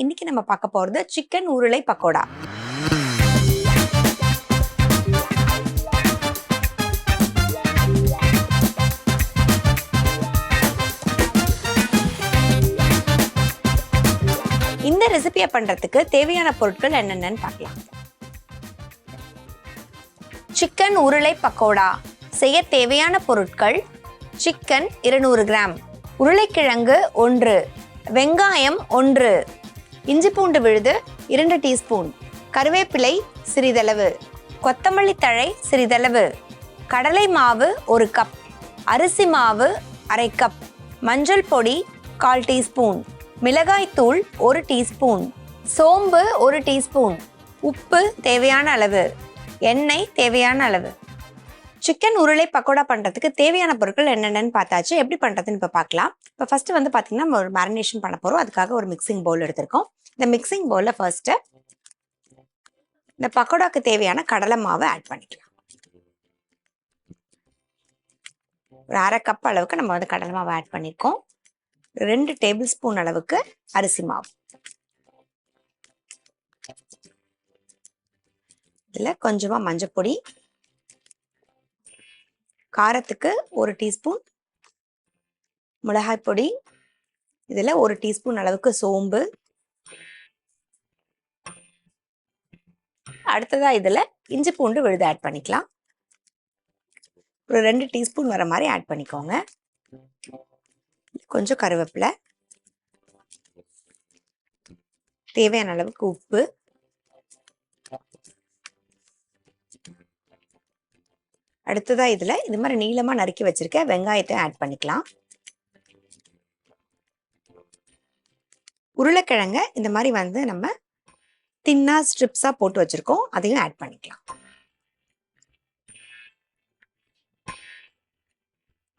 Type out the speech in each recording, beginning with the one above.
இன்னைக்கு நம்ம பார்க்க போறது சிக்கன் உருளை பக்கோடா. இந்த ரெசிபியை பண்றதுக்கு தேவையான பொருட்கள் என்னென்னு பார்க்கலாம். சிக்கன் உருளை பக்கோடா செய்ய தேவையான பொருட்கள்: சிக்கன் 200 கிராம், உருளைக்கிழங்கு 1, வெங்காயம் 1, இஞ்சி பூண்டு விழுது 2 டீஸ்பூன், கருவேப்பிலை சிறிதளவு, கொத்தமல்லி தழை சிறிதளவு, கடலை மாவு 1 கப், அரிசி மாவு 1/2 கப், மஞ்சள் பொடி 1/4 டீஸ்பூன், மிளகாய் தூள் 1 டீஸ்பூன், சோம்பு 1 டீஸ்பூன், உப்பு தேவையான அளவு, எண்ணெய் தேவையான அளவு. சிக்கன் உருளை பக்கோடா பண்ணுறதுக்கு தேவையான பொருட்கள் என்னென்னு பார்த்தாச்சு. எப்படி பண்ணுறதுன்னு இப்போ பார்க்கலாம். இப்போ ஃபஸ்ட்டு வந்து பார்த்திங்கன்னா நம்ம ஒரு மேரினேஷன் பண்ண போகிறோம். அதுக்காக ஒரு மிக்சிங் பவுல் எடுத்திருக்கோம். இந்த மிக்சிங் பவுலில் ஃபர்ஸ்ட்டு இந்த பக்கோடாக்கு தேவையான கடலை மாவை ஆட் பண்ணிக்கலாம். ஒரு 1/2 கப் அளவுக்கு நம்ம வந்து கடலை மாவை ஆட் பண்ணியிருக்கோம். 2 டேபிள் ஸ்பூன் அளவுக்கு அரிசி மாவு, இதில் கொஞ்சமாக மஞ்சள் பொடி, காரத்துக்கு 1 டீஸ்பூன் மிளகாய் பொடி, இதில் 1 டீஸ்பூன் அளவுக்கு சோம்பு, அடுத்ததா இதில் இஞ்சி பூண்டு விழுது ஆட் பண்ணிக்கலாம். ஒரு 2 டீஸ்பூன் வர மாதிரி ஆட் பண்ணிக்கோங்க. கொஞ்சம் கருவேப்பிலை, தேவையான அளவுக்கு உப்பு, அடுத்ததா இதுல இது மாதிரி நீளமா நறுக்கி வச்சிருக்க வெங்காயத்தை ஆட் பண்ணிக்கலாம். உருளைக்கிழங்க இந்த மாதிரி வந்து நம்ம தின்னா ஸ்ட்ரிப்ஸா போட்டு வச்சிருக்கோம், அதையும் ஆட் பண்ணிக்கலாம்.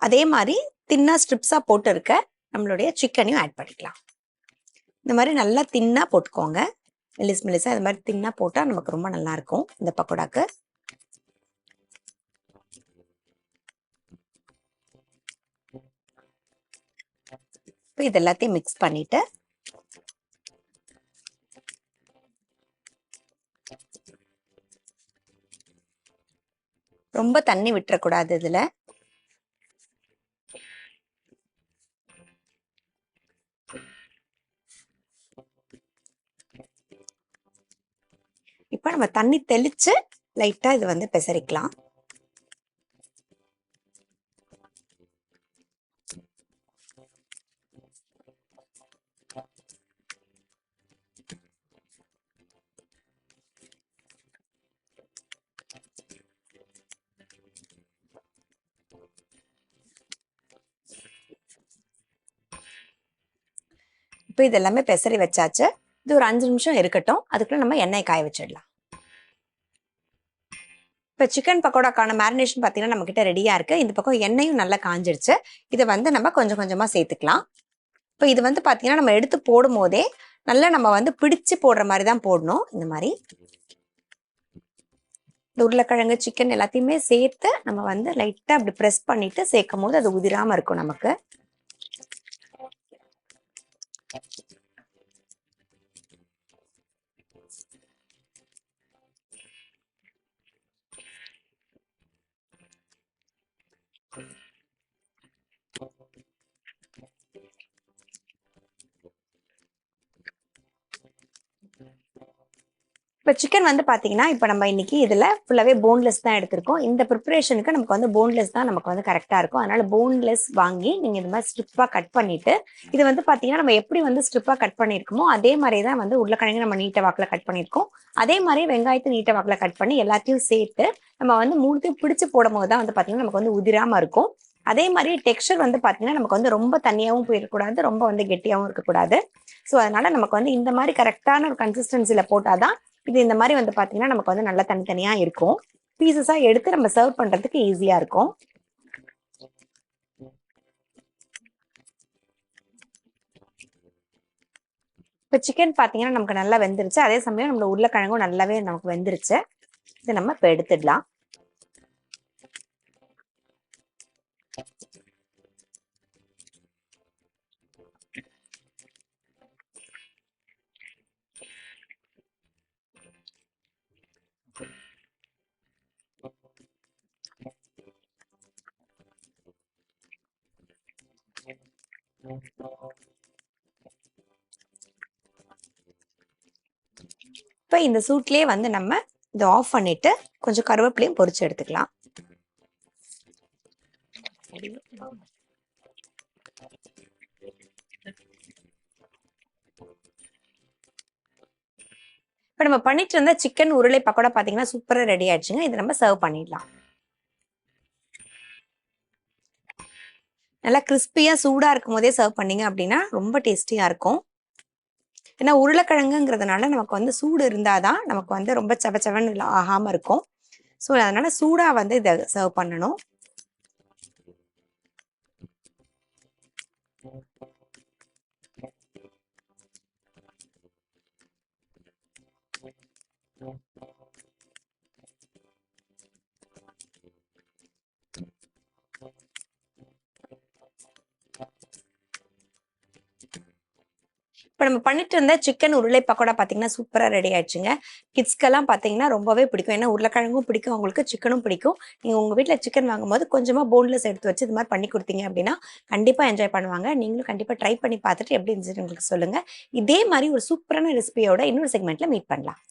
அதே மாதிரி தின்னா ஸ்ட்ரிப்ஸா போட்டு இருக்க நம்மளுடைய சிக்கனையும் ஆட் பண்ணிக்கலாம். இந்த மாதிரி நல்லா தின்னா போட்டுக்கோங்க, மெலிசா இந்த மாதிரி தின்னா போட்டா நமக்கு ரொம்ப நல்லா இருக்கும் இந்த பக்கோடாக்கு. இப்போ இது எல்லாத்தையும் மிக்ஸ் பண்ணிட்டு ரொம்ப தண்ணி விட்டுறக்கூடாது. இதுல இப்ப நம்ம தண்ணி தெளிச்சு லைட்டா இது வந்து பெசரிக்கலாம். இப்போ இது எல்லாமே பெசரி வச்சாச்சு. இது ஒரு 5 நிமிஷம் இருக்கட்டும். அதுக்குள்ள நம்ம எண்ணெய் காய வச்சிடலாம். இப்போ சிக்கன் பக்கோடாக்கான மேரினேஷன் பார்த்தீங்கன்னா நம்ம கிட்ட ரெடியா இருக்கு. இந்த பக்கம் எண்ணெயும் நல்லா காஞ்சிடுச்சு. இதை வந்து நம்ம கொஞ்சம் கொஞ்சமா சேர்த்துக்கலாம். இப்போ இது வந்து பார்த்தீங்கன்னா நம்ம எடுத்து போடும் போதே நல்லா நம்ம வந்து பிடிச்சு போடுற மாதிரி தான் போடணும். இந்த மாதிரி இந்த உருளைக்கிழங்கு சிக்கன் எல்லாத்தையுமே சேர்த்து நம்ம வந்து லைட்டா அப்படி ப்ரெஸ் பண்ணிட்டு சேர்க்கும் போது அது உதிராம இருக்கும் நமக்கு. இப்போ சிக்கன் வந்து பார்த்தீங்கன்னா இப்போ நம்ம இன்னைக்கு இதில் ஃபுல்லாகவே போன்லெஸ் தான் எடுத்திருக்கோம். இந்த ப்ரிப்பரேஷனுக்கு நமக்கு வந்து போன்லெஸ் தான் நமக்கு வந்து கரெக்டாக இருக்கும். அதனால போன்லெஸ் வாங்கி நீங்கள் இந்த மாதிரி ஸ்ட்ரிப்பாக கட் பண்ணிட்டு இது வந்து பார்த்தீங்கன்னா நம்ம எப்படி வந்து ஸ்ட்ரிப்பாக கட் பண்ணியிருக்கோமோ அதே மாதிரி தான் வந்து உருளைக்கிழங்கு நம்ம நீட்ட வாக்கில் கட் பண்ணியிருக்கோம். அதே மாதிரி வெங்காயத்தை நீட்ட வாக்கில் கட் பண்ணி எல்லாத்தையும் சேர்த்து நம்ம வந்து மூணுத்தையும் பிடிச்சு போடும் போது தான் வந்து பார்த்தீங்கன்னா நமக்கு வந்து உதிராமல் இருக்கும். அதே மாதிரி டெக்ஸ்சர் வந்து பார்த்தீங்கன்னா நமக்கு வந்து ரொம்ப தண்ணியாகவும் போயிடக்கூடாது, ரொம்ப வந்து கெட்டியாகவும் இருக்கக்கூடாது. ஸோ அதனால நமக்கு வந்து இந்த மாதிரி கரெக்டான ஒரு கன்சிஸ்டன்சியில் போட்டால் தான் இது இந்த மாதிரி வந்து பார்த்தீங்கன்னா நமக்கு வந்து நல்லா தனித்தனியா இருக்கும். பீசஸா எடுத்து நம்ம சர்வ் பண்றதுக்கு ஈஸியா இருக்கும். இப்போ சிக்கன் பார்த்தீங்கன்னா நமக்கு நல்லா வெந்துருச்சு. அதே சமயம் நம்ம உருளைக்கிழங்கும் நல்லாவே நமக்கு வெந்துருச்சு. இதை நம்ம இப்போ எடுத்துடலாம். இப்போ இந்த சூட்லேயே வந்து நம்ம இதை ஆஃப் பண்ணிட்டு கொஞ்சம் கருவேப்பிலையும் பொரிச்சு எடுத்துக்கலாம். இப்போ நம்ம பண்ணிட்டு இருந்த சிக்கன் உருளை பக்கோடா பார்த்தீங்கன்னா சூப்பராக ரெடி ஆயிடுச்சுங்க. இதை நம்ம சர்வ் பண்ணிடலாம். நல்லா கிறிஸ்பியாக சூடாக இருக்கும் போதே சர்வ் பண்ணிங்க அப்படின்னா ரொம்ப டேஸ்டியாக இருக்கும். ஏன்னா உருளைக்கிழங்குங்கிறதுனால நமக்கு வந்து சூடு இருந்தால் தான் நமக்கு வந்து ரொம்ப சவச்சவன்னு ஆகாமல் இருக்கும். ஸோ அதனால் சூடாக வந்து இதை சர்வ் பண்ணணும். இப்போ நம்ம பண்ணிட்டு இருந்த சிக்கன் உருளை பக்கோடா பார்த்தீங்கன்னா சூப்பராக ரெடி ஆயிடுச்சுங்க. கிட்ஸ்க்கெல்லாம் பார்த்தீங்கன்னா ரொம்பவே பிடிக்கும். ஏன்னா உருளைக்கிழங்கும் பிடிக்கும், அவங்களுக்கு சிக்கனும் பிடிக்கும். நீங்கள் உங்கள் வீட்டில் சிக்கன் வாங்கும்போது கொஞ்சமாக போன்லெஸ் எடுத்து வச்சு இது மாதிரி பண்ணி கொடுத்தீங்க அப்படின்னா கண்டிப்பாக என்ஜாய் பண்ணுவாங்க. நீங்களும் கண்டிப்பாக ட்ரை பண்ணி பார்த்துட்டு எப்படி இருந்துச்சுன்னு உங்களுக்கு சொல்லுங்கள். இதே மாதிரி ஒரு சூப்பரான ரெசிபியோட இன்னொரு செக்மெண்ட்டில் மீட் பண்ணலாம்.